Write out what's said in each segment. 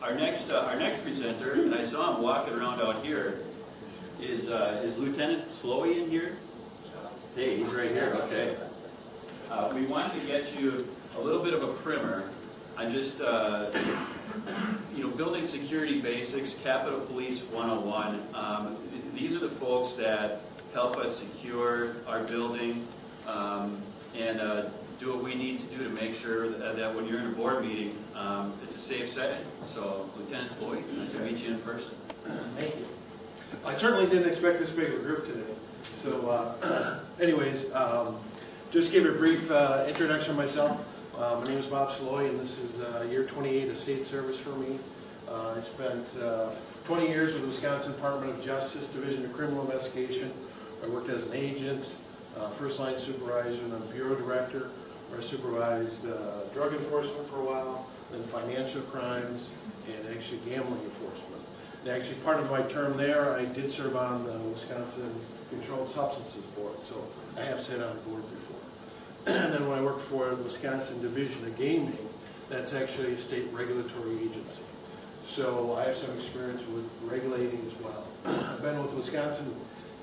Our next presenter, and I saw him walking around out here, is Lieutenant Slowey in here? Hey, he's right here. Okay. We wanted to get you a little bit of a primer on just building security basics, Capitol Police 101. These are the folks that help us secure our building and do what we need to do to make sure that when you're in a board meeting, it's a safe setting. So, Lieutenant Slowey, it's nice to meet you in person. Thank you. I certainly didn't expect this big of a group today. So, anyways, just give a brief introduction of myself. My name is Bob Slowey, and this is year 28 of state service for me. I spent 20 years with the Wisconsin Department of Justice Division of Criminal Investigation. I worked as an agent, first line supervisor, and then bureau director, where I supervised drug enforcement for a while, then financial crimes, and actually gambling enforcement. And actually, part of my term there, I did serve on the Wisconsin Controlled Substances Board, so I have sat on the board before. And then when I worked for the Wisconsin Division of Gaming, that's actually a state regulatory agency. So I have some experience with regulating as well. I've been with Wisconsin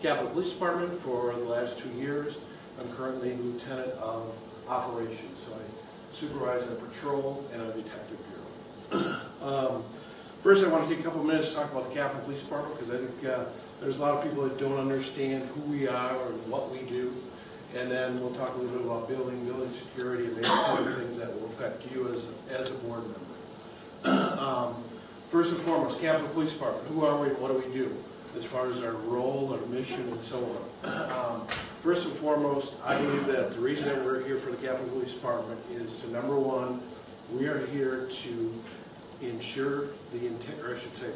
Capitol Police Department for the last 2 years. I'm currently Lieutenant of Operations, so I supervise our patrol and our detective bureau. First, I want to take a couple of minutes to talk about the Capitol Police Department, because I think there's a lot of people that don't understand who we are or what we do. And then we'll talk a little bit about building security, and maybe some of the things that will affect you as a board member. First and foremost, Capitol Police Department, who are we and what do we do as far as our role, our mission, and so on. First and foremost, I believe that the reason that we're here for the Capitol Police Department is to, number one, we are here to ensure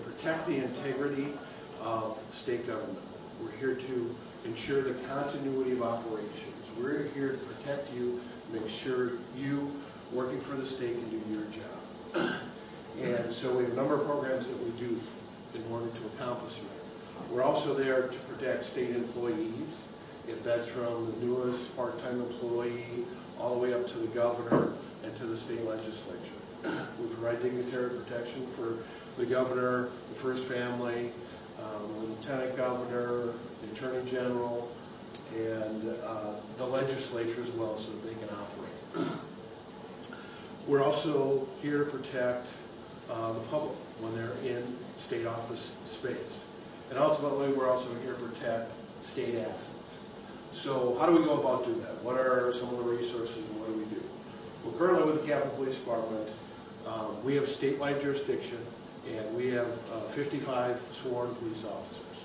protect the integrity of state government. We're here to ensure the continuity of operations. We're here to protect you, make sure you, working for the state, can do your job. And so we have a number of programs that we do in order to accomplish that. We're also there to protect state employees, if that's from the newest part-time employee all the way up to the governor and to the state legislature. We provide dignitary protection for the governor, the first family, the lieutenant governor, the attorney general, and the legislature as well, so that they can operate. We're also here to protect the public when they're in state office space. And ultimately, we're also here to protect state assets. So how do we go about doing that? What are some of the resources and what do we do? Well, currently with the Capitol Police Department, we have statewide jurisdiction, and we have 55 sworn police officers.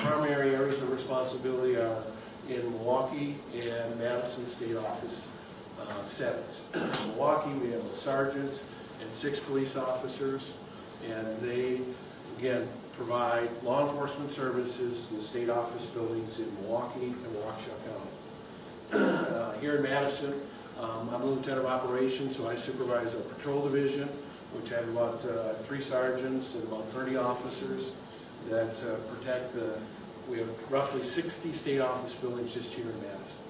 Primary areas of responsibility are in Milwaukee and Madison state office settings. In Milwaukee, we have a sergeant and 6 police officers, and they, again, provide law enforcement services to the state office buildings in Milwaukee and Waukesha County. Here in Madison, I'm a lieutenant of operations, so I supervise our patrol division, which have about 3 sergeants and about 30 officers that protect we have roughly 60 state office buildings just here in Madison.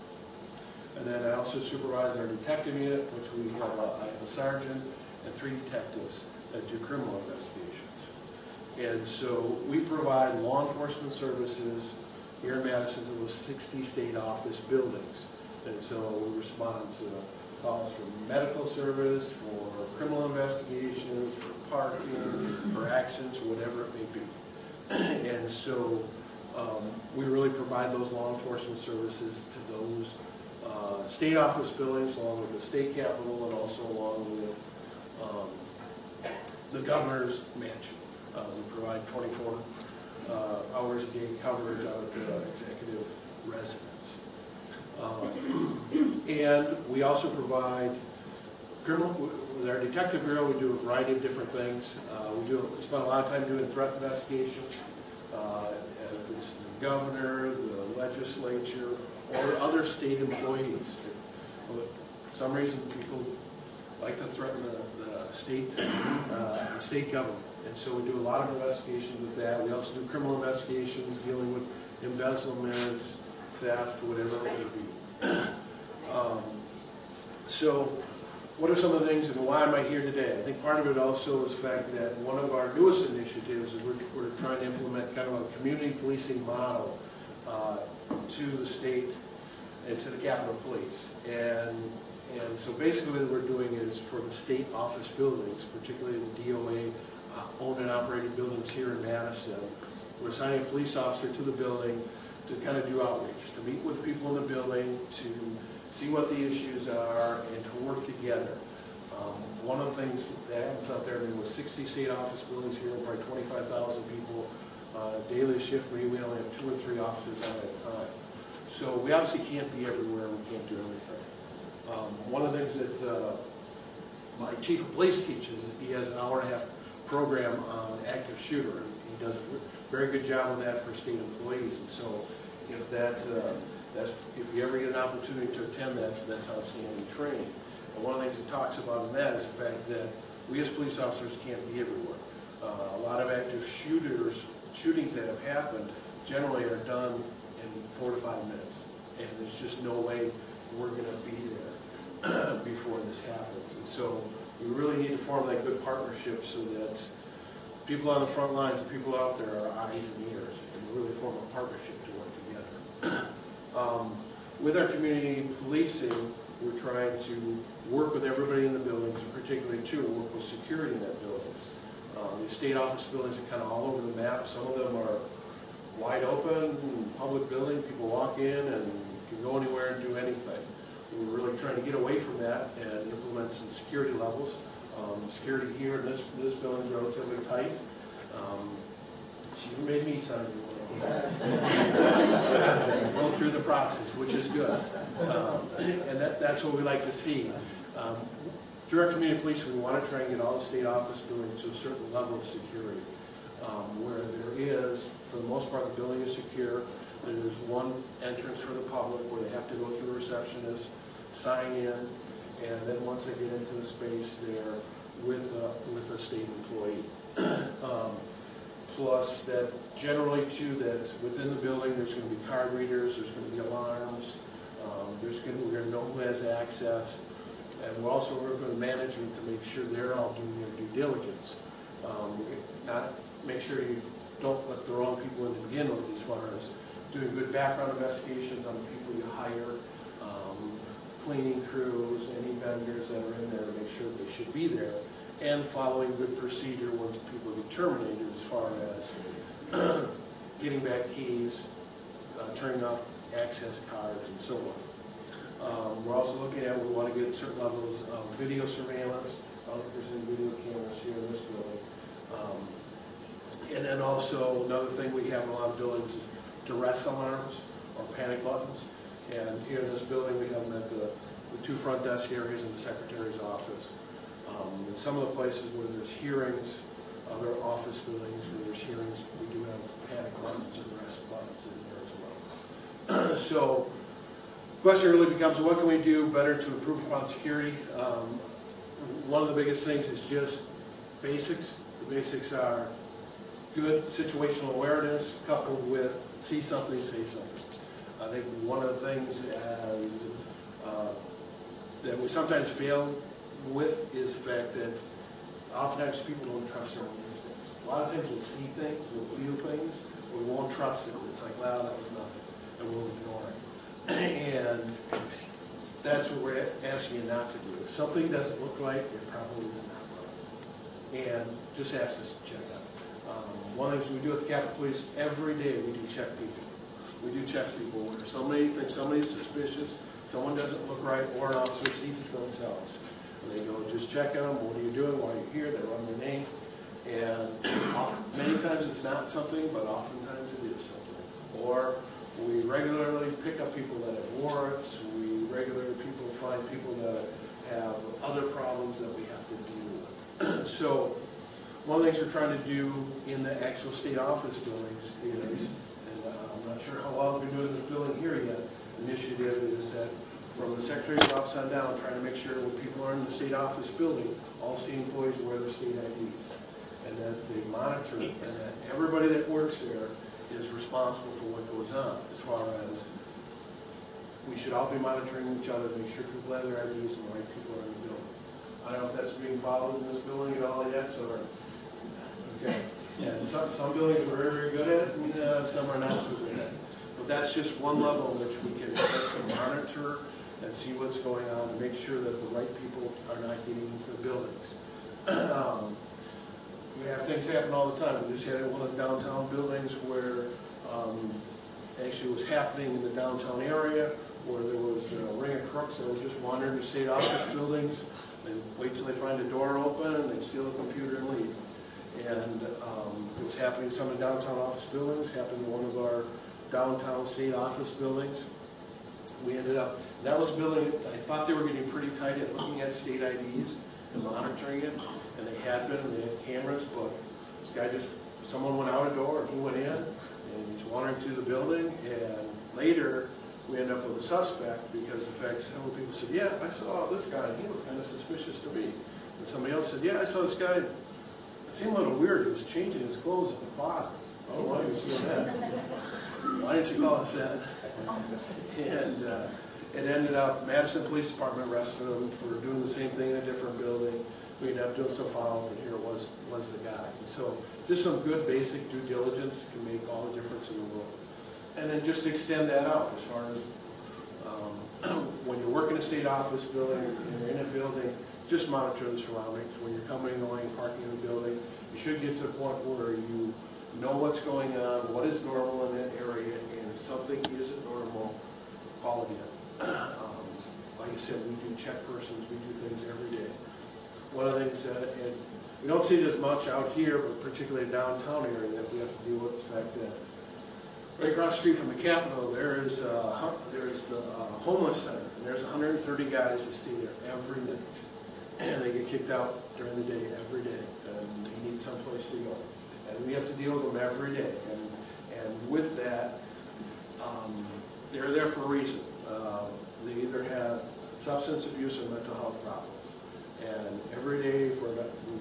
And then I also supervise our detective unit, which we have I have a sergeant and 3 detectives that do criminal investigations. And so we provide law enforcement services here in Madison to those 60 state office buildings. And so we respond to calls for medical service, for criminal investigations, for parking, for accidents, whatever it may be. And so we really provide those law enforcement services to those state office buildings, along with the state capitol, and also along with the governor's mansion. We provide 24 hours a day coverage out of the executive residence. And we also provide with our detective bureau, we do a variety of different things. We spend a lot of time doing threat investigations. If it's the governor, the legislature, or other state employees. For some reason, people like to threaten the state government. And so we do a lot of investigations with that. We also do criminal investigations dealing with embezzlement, theft, whatever it may be. So what are some of the things and why am I here today? I think part of it also is the fact that one of our newest initiatives is we're trying to implement kind of a community policing model to the state and to the Capitol Police. And so basically what we're doing is for the state office buildings, particularly the DOA owned and operated buildings here in Madison, we're assigning a police officer to the building to kind of do outreach, to meet with people in the building, to see what the issues are, and to work together. One of the things that happens out there, there was 60 state office buildings here, probably 25,000 people, daily shift, maybe we only have 2 or 3 officers at a time. So we obviously can't be everywhere, we can't do everything. One of the things that my chief of police teaches, he has an hour-and-a-half program on active shooter, and he does a very good job with that for state employees. And so if if you ever get an opportunity to attend that, that's outstanding training. And one of the things he talks about in that is the fact that we as police officers can't be everywhere. A lot of active shootings that have happened generally are done in 4 to 5 minutes. And there's just no way we're going to be there before this happens. And so we really need to form that good partnership so that people on the front lines, the people out there are eyes and ears, and really form a partnership to work together. With our community policing, we're trying to work with everybody in the buildings, and particularly too, work with security in that buildings. The state office buildings are kind of all over the map. Some of them are wide open, public building, people walk in and can go anywhere and do anything. We're really trying to get away from that and implement some security levels. Security here in this building is relatively tight. She even made me sign it. Go through the process, which is good. And that's what we like to see. Through our community police, we want to try and get all the state office buildings to a certain level of security. Where there is, for the most part, the building is secure. There's one entrance for the public where they have to go through the receptionist, sign in, and then once they get into the space, they're with a state employee. Plus that generally too, that within the building there's going to be card readers, there's going to be alarms, we're going to know who has access, and we're also working with management to make sure they're all doing their due diligence. Not make sure you don't let the wrong people in to begin with, as far as doing good background investigations on the people you hire, cleaning crews, any vendors that are in there to make sure that they should be there, and following good procedure once people get terminated as far as getting back keys, turning off access cards, and so on. We're also looking at, we want to get certain levels of video surveillance. I don't think there's any video cameras here in this building. And then also another thing we have in a lot of buildings is duress alarms or panic buttons. And here in this building we have them at the 2 front desk areas in the secretary's office. In some of the places where there's hearings, other office buildings where there's hearings, we do have panic buttons and duress buttons in there as well. So the question really becomes, what can we do better to improve upon security? One of the biggest things is just basics. The basics are good situational awareness coupled with see something, say something. I think one of the things that we sometimes fail with is the fact that oftentimes people don't trust their own instincts. A lot of times we'll see things, we'll feel things, but we won't trust it. It's like, well, that was nothing, and we'll ignore it. And that's what we're asking you not to do. If something doesn't look right, it probably is not right. And just ask us to check out. One of the things we do at the Capitol Police, every day we do check people. We do check people where somebody thinks somebody's suspicious, someone doesn't look right, or an officer sees it themselves. And they go, just check on them, what are you doing, why are you here, they run their name. And many times it's not something, but oftentimes it is something. Or we regularly pick up people that have warrants, we regularly find people that have other problems that we have to deal with. So one of the things we're trying to do in the actual state office buildings is, and I'm not sure how well we're doing in this building here yet, initiative is that from the Secretary's office on down, trying to make sure when people are in the state office building, all state employees wear their state IDs, and that they monitor it, and that everybody that works there is responsible for what goes on, as far as we should all be monitoring each other to make sure people have their IDs and the right people are in the building. I don't know if that's being followed in this building at all yet, or, okay. And some buildings are very, very good at it, and some are not so good at it. But that's just one level in which we can start to monitor and see what's going on and make sure that the right people are not getting into the buildings. We have things happen all the time. We just had one of the downtown buildings where actually it was happening in the downtown area, where there was a ring of crooks that were just wandering to state office buildings. They wait till they find a door open and they steal a computer and leave. And it was happening in some of the downtown office buildings, happened in one of our downtown state office buildings. We ended up, that was a building, I thought they were getting pretty tight at looking at state IDs and monitoring it, and they had been, and they had cameras, but this guy just, someone went out a door and he went in, and he's wandering through the building, and later we end up with a suspect because the fact several people said, yeah, I saw this guy, and he looked kind of suspicious to me. And somebody else said, yeah, I saw this guy, it seemed a little weird, he was changing his clothes in the closet. I don't know why he was doing that. Why didn't you call us that? And it ended up, Madison Police Department arrested him for doing the same thing in a different building. We ended up doing some follow-up, and here was the guy. And so just some good basic due diligence can make all the difference in the world. And then just extend that out as far as when you're working a state office building and you're in a building, just monitor the surroundings. When you're coming and going, parking in the building, you should get to the point where you know what's going on, what is normal in that area, and if something isn't normal, call it in. Like I said, we do check persons, we do things every day. One of the things that, and we don't see it as much out here, but particularly in downtown area, that we have to deal with the fact that right across the street from the Capitol, there is the homeless center, and there's 130 guys that stay there every night, and they get kicked out during the day, every day, and they need someplace to go. And we have to deal with them every day. And with that, they're there for a reason. They either have substance abuse or mental health problems. And every day we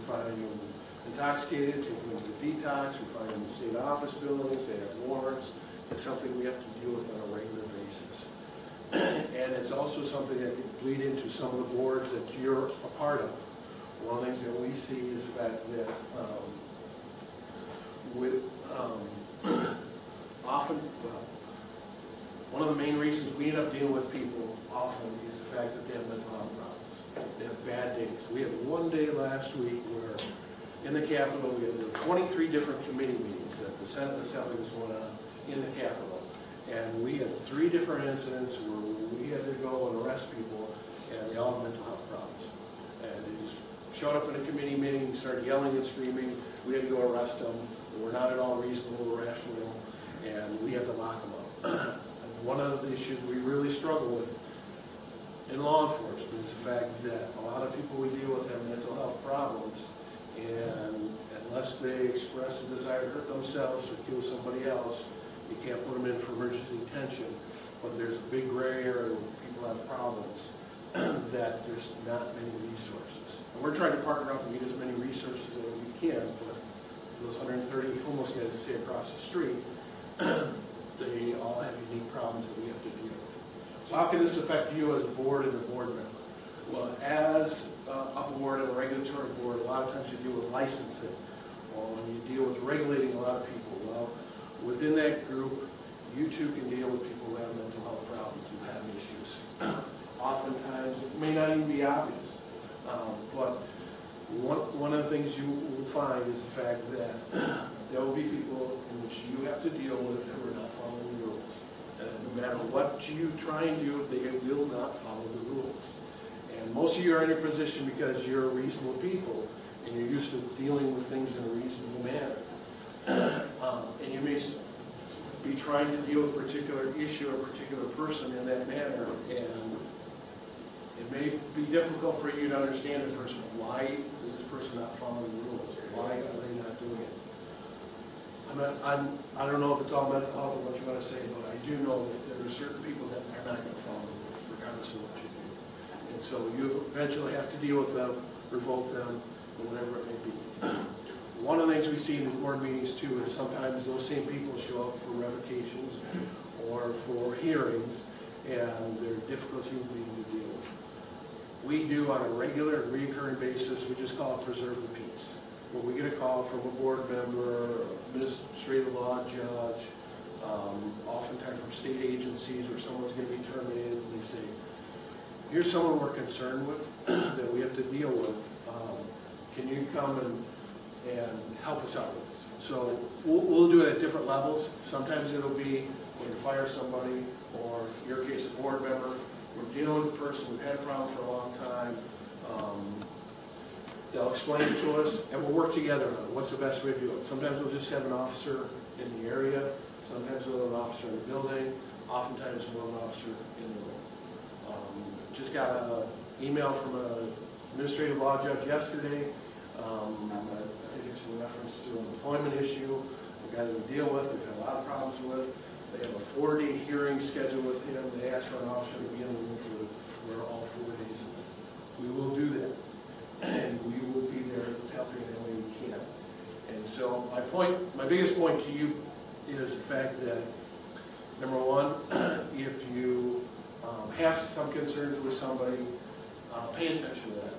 find them intoxicated, take them to detox, we find them in state office buildings, they have warrants. It's something we have to deal with on a regular basis. And it's also something that can bleed into some of the boards that you're a part of. One of the things that we see is the fact that one of the main reasons we end up dealing with people often is the fact that they have mental health problems. They have bad days. We had one day last week where in the Capitol we had 23 different committee meetings that the Senate and Assembly was going on in the Capitol. And we had 3 different incidents where we had to go and arrest people, and they all had mental health problems. And they just showed up in a committee meeting, started yelling and screaming. We had to go arrest them. They were not at all reasonable or rational, and we had to lock them up. And one of the issues we really struggle with in law enforcement is the fact that a lot of people we deal with have mental health problems, and unless they express a desire to hurt themselves or kill somebody else, you can't put them in for emergency detention. But there's a big gray area where people have problems that there's not many resources. And we're trying to partner up and get as many resources as we can for those 130 homeless guys that stay across the street. They all have unique problems that we have to deal with. So how can this affect you as a board and a board member? Well, as a board and a regulatory board, a lot of times you deal with licensing, or when you deal with regulating a lot of people. Well, within that group, you too can deal with people who have mental health problems, who have issues. Oftentimes, it may not even be obvious, but one of the things you will find is the fact that there will be people in which you have to deal with who are not following the rules. And no matter what you try and do, they will not follow the rules. And most of you are in a position because you're reasonable people and you're used to dealing with things in a reasonable manner. And you may be trying to deal with a particular issue or a particular person in that manner, and it may be difficult for you to understand at first, why is this person not following the rules? Why are they not doing it? I don't know if it's all mental health or what you want to say, but I do know that there are certain people that are not going to follow the rules, regardless of what you do. And so you eventually have to deal with them, revoke them, or whatever it may be. One of the things we see in the board meetings too is sometimes those same people show up for revocations or for hearings, and they're difficult human beings to deal with. we do on a regular and recurring basis, we just call it preserve the peace. When we get a call from a board member, administrative law judge, oftentimes from state agencies where someone's going to be terminated, and they say, here's someone we're concerned with that we have to deal with. Can you come and help us out with this? So we'll do it at different levels. Sometimes it'll be when you fire somebody, or in your case, a board member. We're dealing with a person, we've had a problem for a long time. They'll explain it to us, and we'll work together on what's the best way to do it. Sometimes we'll just have an officer in the area. Sometimes we'll have an officer in the building. Oftentimes we'll have an officer in the room. Just got an email from an administrative law judge yesterday. I think it's in reference to an employment issue, a guy that we deal with, we've had a lot of problems with. They have a 4-day hearing scheduled with him. They asked for an officer to be in the room for all 4 days. We will do that, and we will be there helping in any way we can. And so my biggest point to you is the fact that, number one, if you have some concerns with somebody, pay attention to that.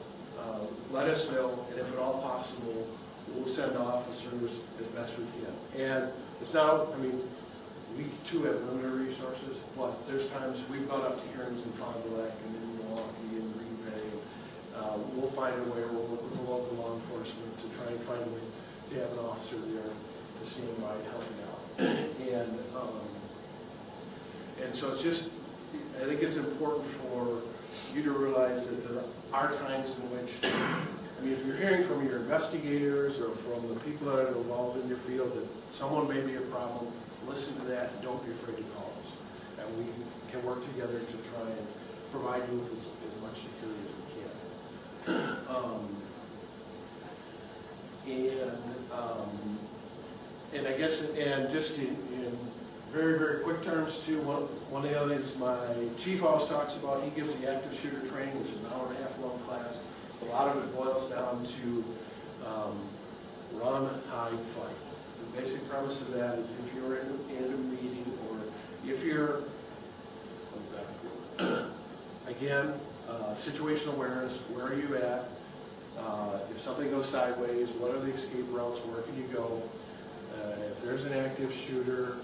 Let us know, and if at all possible, we'll send officers as best we can. And it's not, I mean, we too have limited resources, but there's times we've gone up to hearings in Fond du Lac and in Milwaukee and Green Bay. We'll find a way, we'll work with the local law enforcement to try and find a way to have an officer there to stand by helping out. And so it's just, I think it's important for you to realize that there are times in which, I mean, if you're hearing from your investigators or from the people that are involved in your field that someone may be a problem, listen to that and don't be afraid to call us. And we can work together to try and provide you with as much security as we can. And I guess, and just in very, very quick terms too, one of the other things my chief always talks about, he gives the active shooter training, which is an hour-and-a-half long class. A lot of it boils down to run, hide, fight. The basic premise of that is if you're in a meeting, or if you're, again, situational awareness, where are you at? If something goes sideways, what are the escape routes? Where can you go? If there's an active shooter,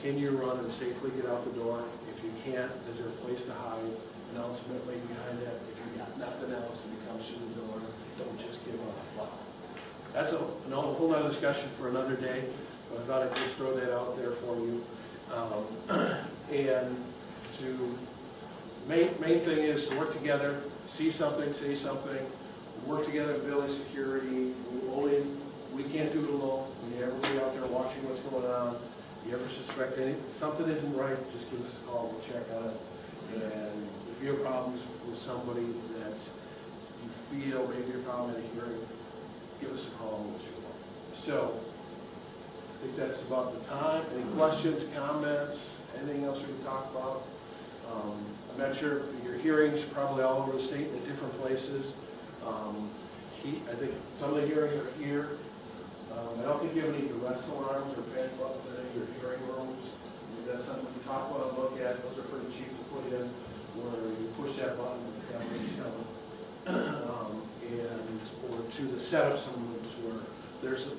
can you run and safely get out the door? If you can't, is there a place to hide? And ultimately, behind that, if you got nothing else and it comes through the door, don't just give up a flower. That's a whole other discussion for another day, but I thought I'd just throw that out there for you. And to main thing is to work together, see something, say something, work together in building security. We can't do it alone. We need everybody out there watching what's going on. If you ever suspect something isn't right, just give us a call. We'll check on it. And if you have problems with somebody that you feel maybe a problem at a hearing, give us a call and we'll show up. So I think that's about the time. Any questions, comments, anything else we can talk about? I'm not sure, your hearings probably all over the state at different places. I think some of the hearings are here. I don't think you have any arrest alarms or panic buttons in any of your hearing rooms. That's something we talk about and look at. Those are pretty cheap to put in, where you push that button and the camera's coming. Or to the setup some rooms where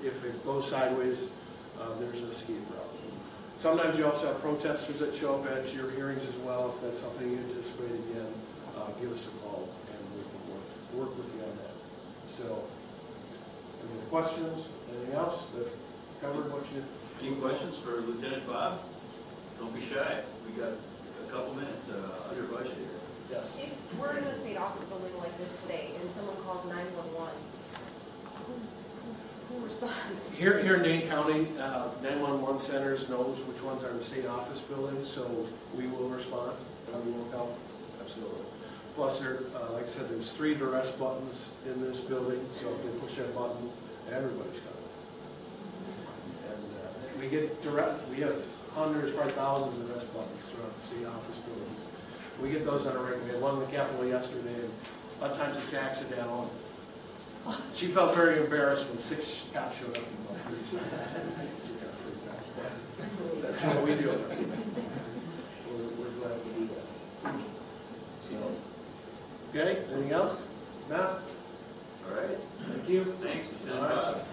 if it goes sideways, there's an escape route. Sometimes you also have protesters that show up at your hearings as well. If that's something you anticipate again, give us a call and we can work with you on that. So, any questions? Anything else that covered what you? Any questions for Lieutenant Bob? Don't be shy. We got a couple minutes under budget here. Yes. If we're in a state office building like this today and someone calls 911, who responds? Here in Dane County, 911 centers knows which ones are in the state office building, so we will respond and we will help. Absolutely. Plus, like I said, there's 3 arrest buttons in this building, so if they push that button, everybody's coming. And we have hundreds, probably thousands of arrest buttons throughout the state office buildings. We get those on a regular. We had one in the Capitol yesterday, and a lot of times it's accidental. She felt very embarrassed when 6 cops showed up in about 30 seconds. She got freaked out. That's what we do. We're glad to do that. So, Okay, anything else? No? All right, thank you. Thanks, Lieutenant All right. Bob.